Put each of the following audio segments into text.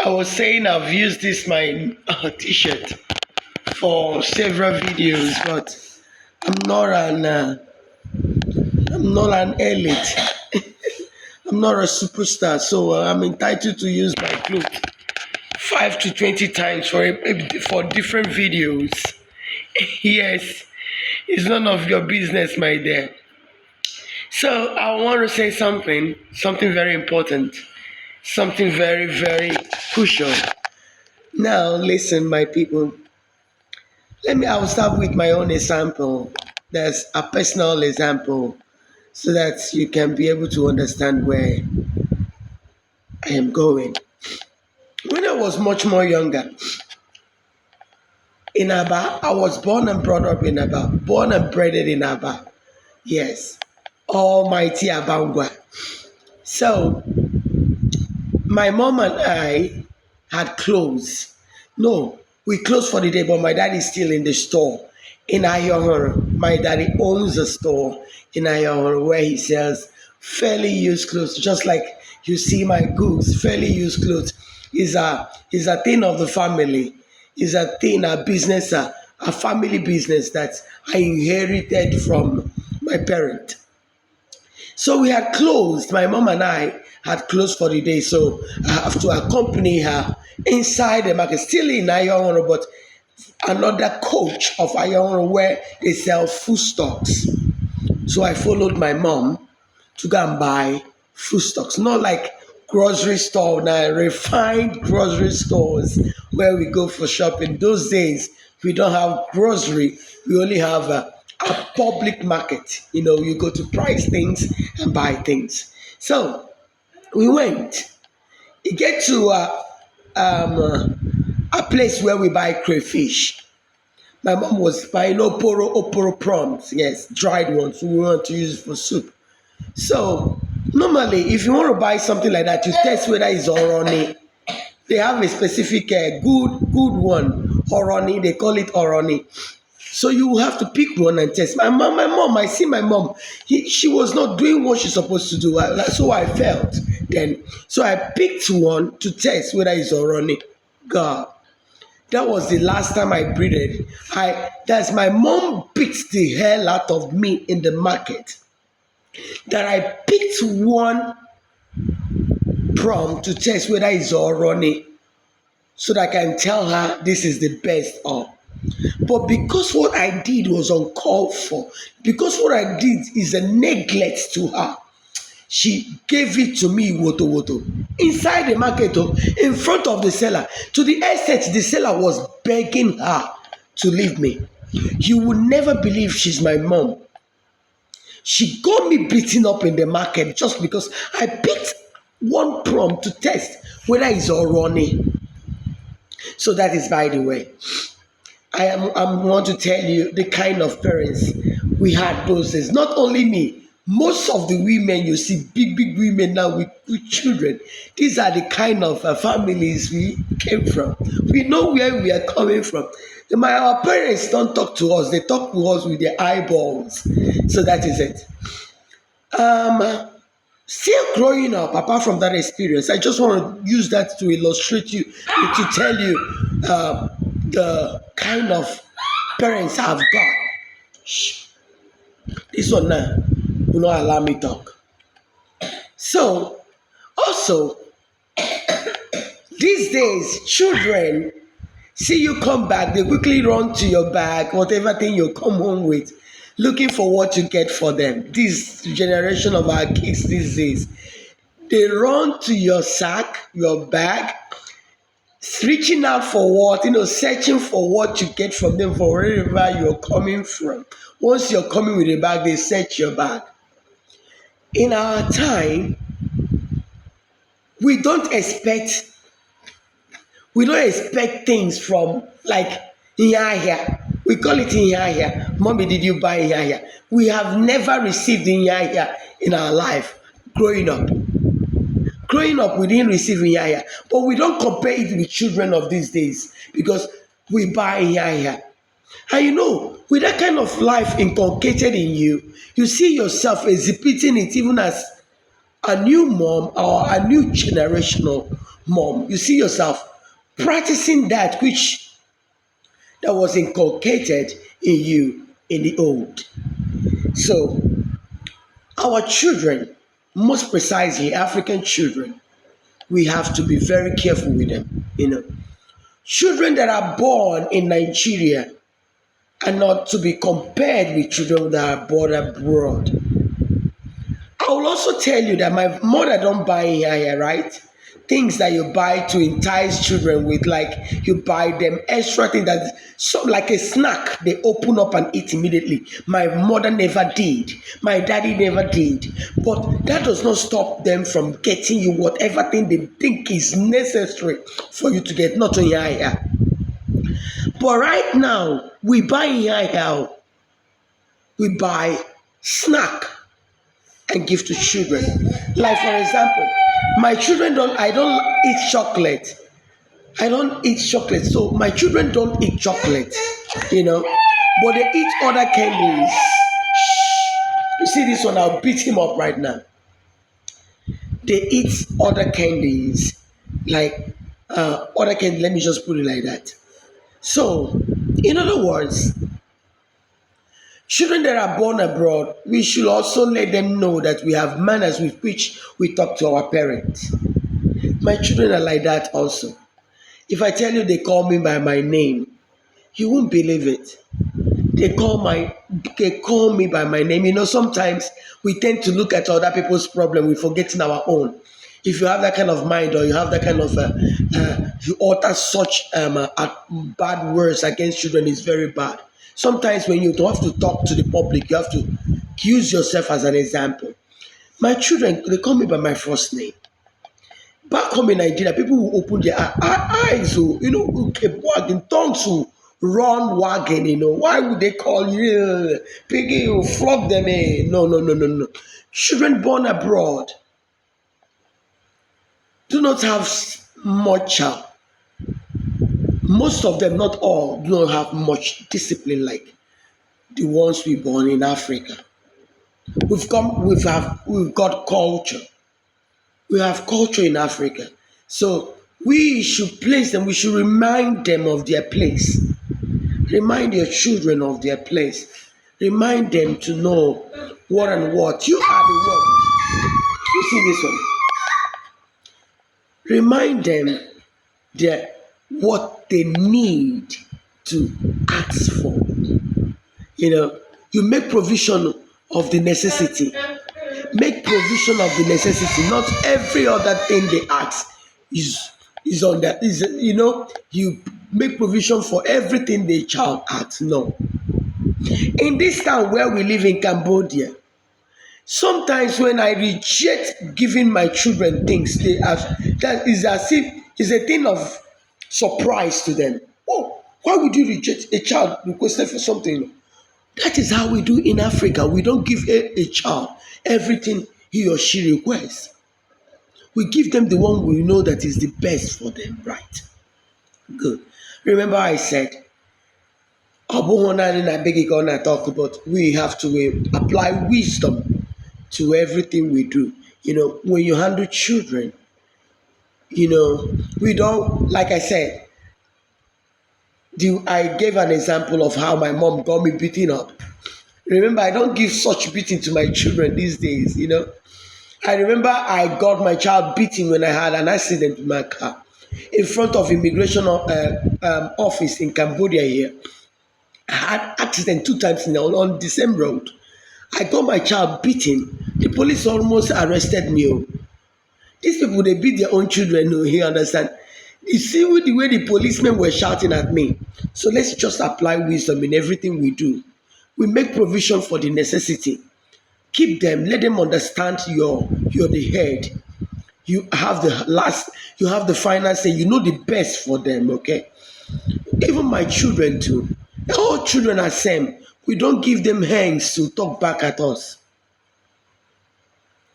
I was saying I've used this my t-shirt for several videos, but I'm not an I'm not an elite. I'm not a superstar, so I'm entitled to use my clothes 5 to 20 times for different videos. Yes, it's none of your business, my dear. So I want to say something very important, something very crucial. Now, listen, my people. I will start with my own example. There's a personal example so that you can be able to understand where I am going. When I was much more younger, in Aba, I was born and brought up in Aba, born and bred in Aba. Yes, Almighty Abangwa. So, my mom and I had closed. No, we closed for the day, but my dad is still in the store in Ayohoro. My daddy owns a store in Ayohoro where he sells fairly used clothes, just like you see my goods. Fairly used clothes is a thing of the family. Is a thing, a business, a family business that I inherited from my parent. So we had closed. My mom and I had closed for the day. So I have to accompany her inside the market, still in Ayohoro, but another coach of Ayohoro where they sell foodstuffs. So I followed my mom to go and buy foodstuffs, not like grocery store now, refined grocery stores where we go for shopping. Those days we don't have grocery, we only have a public market. You go to price things and buy things. So we went. We get to a place where we buy crayfish. My mom was buying oporo prawns, yes, dried ones. We want to use for soup. So normally, if you want to buy something like that, you test whether it's oroni. They have a specific good one, oroni. They call it oroni. So you have to pick one and test. I see my mom. She was not doing what she's supposed to do. So I felt then. So I picked one to test whether it's oroni. God, that was the last time I breathed. That's my mom beat the hell out of me in the market. That I picked one prompt to test whether it's all running so that I can tell her this is the best of. But because what I did was uncalled for, because what I did is a neglect to her, she gave it to me woto woto inside the market, in front of the seller, to the extent the seller was begging her to leave me. You will never believe she's my mom. She got me beaten up in the market just because I picked one prompt to test whether it's all running. So that is by the way. I want to tell you the kind of parents we had those days. Not only me, most of the women you see, big women now with children, these are the kind of families we came from. We know where we are coming from. Our parents don't talk to us, they talk to us with their eyeballs. So that is it. Still growing up, apart from that experience, I just want to use that to illustrate you, to tell you the kind of parents I've got. Shh. This one now will not allow me talk. So, also, these days, children see you come back, they quickly run to your bag, whatever thing you come home with, looking for what you get for them. This generation of our kids these days, they run to your sack, your bag, reaching out for what, searching for what you get from them for wherever you're coming from. Once you're coming with a bag, they search your bag. In our time, we don't expect things from like Inyahia. We call it Inyahia. Mommy, did you buy Inyahia? We have never received Inyahia in our life growing up. Growing up, we didn't receive Inyahia. But we don't compare it with children of these days because we buy Inyahia. And with that kind of life inculcated in you, you see yourself exhibiting it even as a new mom or a new generational mom, you see yourself practicing that which that was inculcated in you in the old. So our children, most precisely African children, we have to be very careful with them. Children that are born in Nigeria are not to be compared with children that are born abroad. I will also tell you that my mother don't buy here, right? Things that you buy to entice children with, like you buy them extra thing that some like a snack they open up and eat immediately. My mother never did. My daddy never did. But that does not stop them from getting you whatever thing they think is necessary for you to get, not on here. But right now, we buy here, we buy snack and give to children. Like for example, my children don't. I don't eat chocolate. I don't eat chocolate, so my children don't eat chocolate. You know, but they eat other candies. You see this one? I'll beat him up right now. They eat other candies, like other candy. Let me just put it like that. So, in other words, children that are born abroad, we should also let them know that we have manners with which we talk to our parents. My children are like that also. If I tell you they call me by my name, you won't believe it. They call me by my name. Sometimes we tend to look at other people's problem, we forgetting our own. If you have that kind of mind, or you have that kind of you utter such bad words against children, is very bad. Sometimes when you have to talk to the public, you have to use yourself as an example. My children, they call me by my first name. Back home in Nigeria, people will open their eyes, keep wagging, tongues will run wagging, Why would they call you piggy? You flog them, No, no, no, no, no. Children born abroad do not have much, most of them, not all, do not have much discipline like the ones we born in Africa. We've got culture. We have culture in Africa. So we should place them, we should remind them of their place. Remind your children of their place. Remind them to know what and what. You are the one. You see this one? Remind them that what they need to ask for. You make provision of the necessity. Make provision of the necessity. Not every other thing they ask is on that. You make provision for everything the child asks. No. In this town where we live in Cambodia, sometimes when I reject giving my children things, that is as if it's a thing of surprise to them. Oh, why would you reject a child requested for something? That is how we do in Africa. We don't give a child everything he or she requests. We give them the one we know that is the best for them, right? Good. Remember I said, talk about we have to apply wisdom to everything we do. When you handle children, we don't, like I said, I gave an example of how my mom got me beaten up. Remember, I don't give such beating to my children these days. I remember I got my child beaten when I had an accident with my car in front of immigration office in Cambodia here. I had accident 2 times on the same road. I got my child beaten. The police almost arrested me. These people, they beat their own children. You understand? You see with the way the policemen were shouting at me. So let's just apply wisdom in everything we do. We make provision for the necessity. Keep them. Let them understand you're the head. You have the final say. You know the best for them, okay? Even my children too. All children are same. We don't give them hands to talk back at us.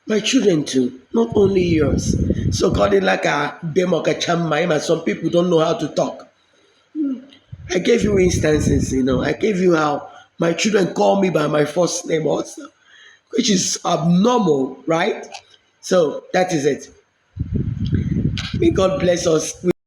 My children too, not only yours. So call it like a bemoka chamma, some people don't know how to talk. I gave you instances, I gave you how my children call me by my first name also, which is abnormal, right? So that is it. May God bless us.